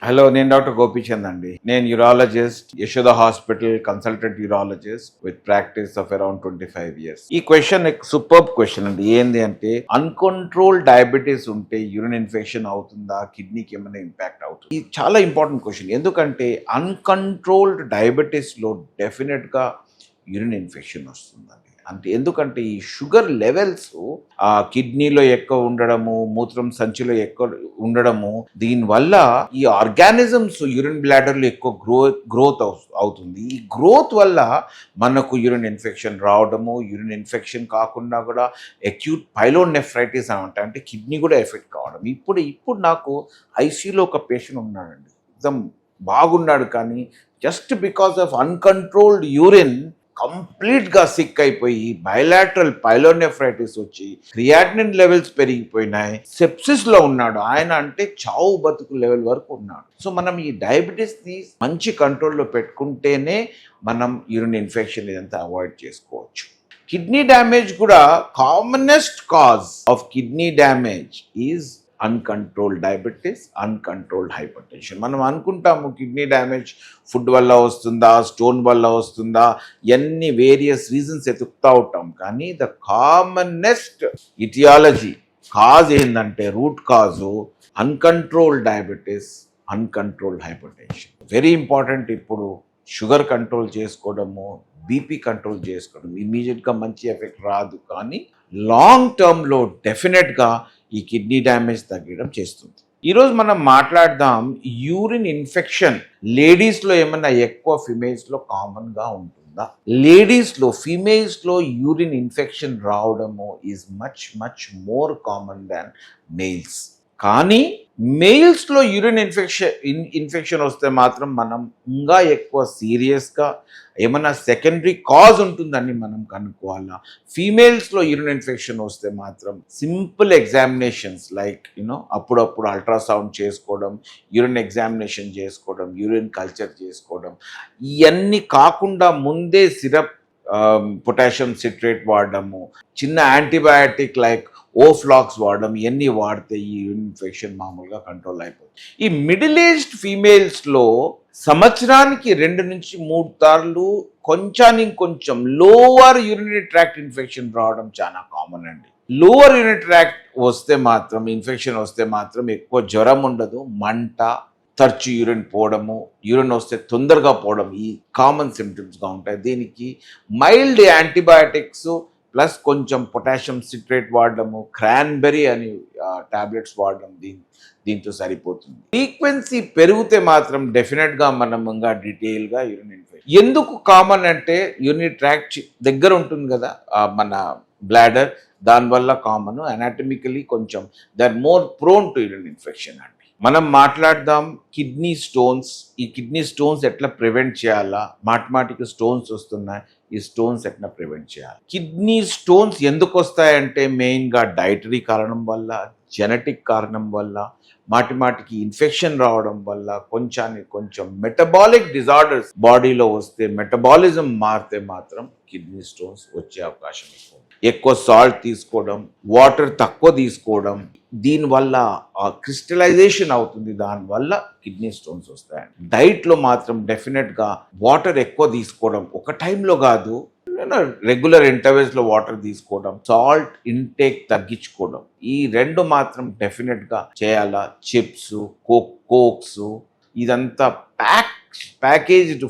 Hello, నేను doctor Gopichand అండి. నేను urologist, Yashoda hospital consultant urologist with practice of around 25 years. ఈ క్వశ్చన్ సూపర్బ్ క్వశ్చన్ అండి. ఏంది అంటే, అన్కంట్రోల్ డయాబెటీస్ ఉంటే యూరిన్ ఇన్ఫెక్షన్ అవుతుందా, కిడ్నీకి ఏమైనా ఇంపాక్ట్ అవుతుంది? ఇది చాలా ఇంపార్టెంట్ క్వశ్చన్. ఎందుకంటే అన్కంట్రోల్డ్ డయాబెటీస్ లో డెఫినెట్ గా యూరిన్ ఇన్ఫెక్షన్ వస్తుందండి. అంటే ఎందుకంటే ఈ షుగర్ లెవెల్స్ ఆ కిడ్నీలో ఎక్కువ ఉండడము, మూత్రం సంచిలో ఎక్కువ ఉండడము, దీనివల్ల ఈ ఆర్గానిజమ్స్ యూరిన్ బ్లాడర్లో ఎక్కువ గ్రోత్ అవుతుంది. ఈ గ్రోత్ వల్ల మనకు యూరిన్ ఇన్ఫెక్షన్ రావడము, యూరిన్ ఇన్ఫెక్షన్ కాకుండా కూడా అక్యూట్ పైలోనెఫ్రైటిస్ అంటే కిడ్నీ కూడా ఎఫెక్ట్ కావడం. ఇప్పుడు నాకు ఐసీయూలో ఒక పేషెంట్ ఉన్నాడండి. ఎగ్జామ్ బాగున్నాడు, కానీ just because of uncontrolled urine కంప్లీట్గా సిక్ అయిపోయి బయలాటరల్ పైలోనెఫ్రైటిస్ వచ్చి క్రియాటినిన్ లెవెల్స్ పెరిగిపోయినాయి, సెప్సిస్లో ఉన్నాడు ఆయన. అంటే చావు బతుకు లెవెల్ వరకు ఉన్నాడు. సో మనం ఈ డయాబెటీస్ని మంచి కంట్రోల్లో పెట్టుకుంటేనే మనం యూరిన్ ఇన్ఫెక్షన్ ఇదంతా అవాయిడ్ చేసుకోవచ్చు. కిడ్నీ డ్యామేజ్ కూడా commonest cause of kidney damage is uncontrolled diabetes, uncontrolled hyper tension. మనం అనుకుంటాము కిడ్నీ డ్యామేజ్ ఫుడ్ వల్ల వస్తుందా, స్టోన్ వల్ల వస్తుందా, ఎన్ని వేరియస్ రీజన్స్ ఎతుకుతూ ఉంటాం. కానీ ద కామనెస్ట్ ఇటియాలజీ కాజ్ ఏంటంటే, root cause uncontrolled diabetes, uncontrolled hypertension. Very important. ఇప్పుడు షుగర్ కంట్రోల్ చేసుకోవడము, బీపీ కంట్రోల్ చేసుకోవడం ఇమీడియట్గా మంచి ఎఫెక్ట్ రాదు, కానీ లాంగ్ టర్మ్లో డెఫినెట్గా ఈ కిడ్నీ డ్యామేజ్ తగ్గడం చేస్తుంది. ఈరోజు మనం మాట్లాడదాం యూరిన్ ఇన్ఫెక్షన్ లేడీస్లో ఏమన్నా ఎక్కువ, ఫిమేల్స్లో కామన్గా ఉంటుందా? లేడీస్లో, ఫీమేల్స్లో యూరిన్ ఇన్ఫెక్షన్ రావడము is much much more common than mails. కానీ మెయిల్స్లో యూరిన్ ఇన్ఫెక్షన్ వస్తే మాత్రం మనం ఇంకా ఎక్కువ సీరియస్గా ఏమన్నా సెకండరీ కాజ్ ఉంటుందని మనం కనుక్కోవాలా. ఫీమేల్స్లో యూరిన్ ఇన్ఫెక్షన్ వస్తే మాత్రం సింపుల్ ఎగ్జామినేషన్స్ లైక్ అప్పుడప్పుడు అల్ట్రాసౌండ్ చేసుకోవడం, యూరిన్ ఎగ్జామినేషన్ చేసుకోవడం, యూరిన్ కల్చర్ చేసుకోవడం, ఇవన్నీ కాకుండా ముందే సిరప్, పొటాషియం సిట్రేట్ వాడడము, చిన్న యాంటీబయాటిక్ లైక్ ఓఫ్లాక్స్ వాడడం, ఇవన్నీ వాడితే ఈ ఇన్ఫెక్షన్ మామూలుగా కంట్రోల్ అయిపోతుంది. ఈ మిడిల్ ఏజ్డ్ ఫీమేల్స్లో సంవత్సరానికి 2 నుంచి 3 సార్లు కొంచెం లోవర్ యూరినరీ ట్రాక్ట్ ఇన్ఫెక్షన్ రావడం చాలా కామన్ అండి. లోవర్ యూరినరీ ట్రాక్ట్ వస్తే మాత్రం, ఇన్ఫెక్షన్ వస్తే మాత్రం ఎక్కువ జ్వరం ఉండదు, మంట, తరచు యూరిన్ పోవడము, యూరిన్ వస్తే తొందరగా పోవడం, ఈ కామన్ సిమ్టమ్స్గా ఉంటాయి. దీనికి మైల్డ్ యాంటీబయాటిక్స్ ప్లస్ కొంచెం పొటాషియం సిట్రేట్ వాడడము, క్రాన్బెరీ అని టాబ్లెట్స్ వాడడం దీంతో సరిపోతుంది. ఫ్రీక్వెన్సీ పెరిగితే మాత్రం డెఫినెట్గా మనం ఇంకా డీటెయిల్గా యూరిన్ ఇన్ఫెక్షన్. ఎందుకు కామన్ అంటే, యూరినరీ ట్రాక్ట్ దగ్గర ఉంటుంది కదా మన బ్లాడర్, దానివల్ల కామన్. అనాటమికలీ కొంచెం they are more prone to urine infection అండి. మనం మాట్లాడదాం కిడ్నీ స్టోన్స్. ఈ కిడ్నీ స్టోన్స్ ఎట్లా ప్రివెంట్ చేయాలా, మాటిమాటికి స్టోన్స్ వస్తున్నాయి, ఈ స్టోన్స్ ఎట్లా ప్రివెంట్ చేయాలి? కిడ్నీ స్టోన్స్ ఎందుకు వస్తాయంటే మెయిన్గా డైటరీ కారణం వల్ల, జెనెటిక్ కారణం వల్ల, మాటిమాటికి ఇన్ఫెక్షన్ రావడం వల్ల, కొంచెం మెటబాలిక్ డిజార్డర్స్ బాడీలో వస్తే, మెటబాలిజం మారితే మాత్రం కిడ్నీ స్టోన్స్ వచ్చే అవకాశం ఎక్కువ. ఎక్కువ సాల్ట్ తీసుకోవడం, వాటర్ తక్కువ తీసుకోవడం, దీనివల్ల క్రిస్టలైజేషన్ అవుతుంది, దానివల్ల కిడ్నీ స్టోన్స్ వస్తాయి. డైట్లో మాత్రం డెఫినెట్గా వాటర్ ఎక్కువ తీసుకోవడం, ఒక టైంలో కాదు, రెగ్యులర్ ఇంటర్వెల్స్లో వాటర్ తీసుకోవడం, సాల్ట్ ఇంటేక్ తగ్గించుకోవడం, ఈ 2 మాత్రం డెఫినెట్గా చేయాలా. చిప్స్, కోక్స్, ఇదంతా ప్యాకేజ్డ్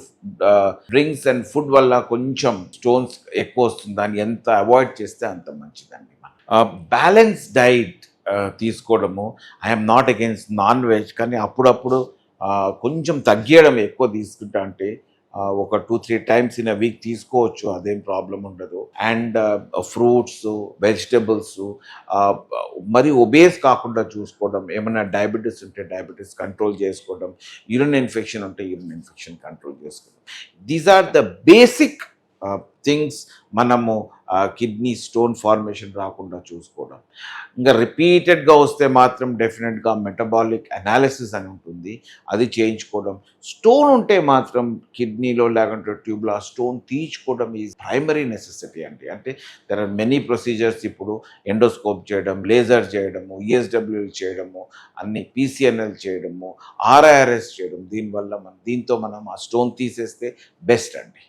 డ్రింక్స్ అండ్ ఫుడ్ వల్ల కొంచెం స్టోన్స్ ఎక్కువ వస్తుంది. దాన్ని ఎంత అవాయిడ్ చేస్తే అంత మంచిదండి. బ్యాలెన్స్ డైట్ తీసుకోవడము. I'm not against non veg, కానీ అప్పుడప్పుడు కొంచెం తగ్గియడం, ఎక్కువ తీసుకుంటా అంటే ఒక 2-3 times ఇన్ a వీక్ తీసుకోవచ్చు, అదేం ప్రాబ్లం ఉండదు. అండ్ ఫ్రూట్స్, వెజిటబుల్స్, మరి ఒబేస్ కాకుండా చూసుకోవడం, ఏమైనా డయాబెటీస్ ఉంటే డయాబెటీస్ కంట్రోల్ చేసుకోవడం, యూరిన్ ఇన్ఫెక్షన్ ఉంటే యూరిన్ ఇన్ఫెక్షన్ కంట్రోల్ చేసుకోవడం. These are the basic things మనము కిడ్నీ స్టోన్ ఫార్మేషన్ రాకుండా చూసుకోవడం. ఇంకా రిపీటెడ్గా వస్తే మాత్రం డెఫినెట్గా మెటబాలిక్ అనాలిసిస్ అని ఉంటుంది, అది చేయించుకోవడం. స్టోన్ ఉంటే మాత్రం కిడ్నీలో లేకుంటే ట్యూబ్లో ఆ స్టోన్ తీయించుకోవడం ఈజ్ ప్రైమరీ నెసెసిటీ అండి. అంటే దెర్ ఆర్ మెనీ ప్రొసీజర్స్ ఇప్పుడు, ఎండోస్కోప్ చేయడం, లేజర్ చేయడము, ఈఎస్డబ్ల్యూ చేయడము, అన్ని పీసీఎన్ఎల్ చేయడము, ఆర్ఐఆర్ఎస్ చేయడం. దీనివల్ల దీంతో మనం ఆ స్టోన్ తీసేస్తే బెస్ట్ అండి.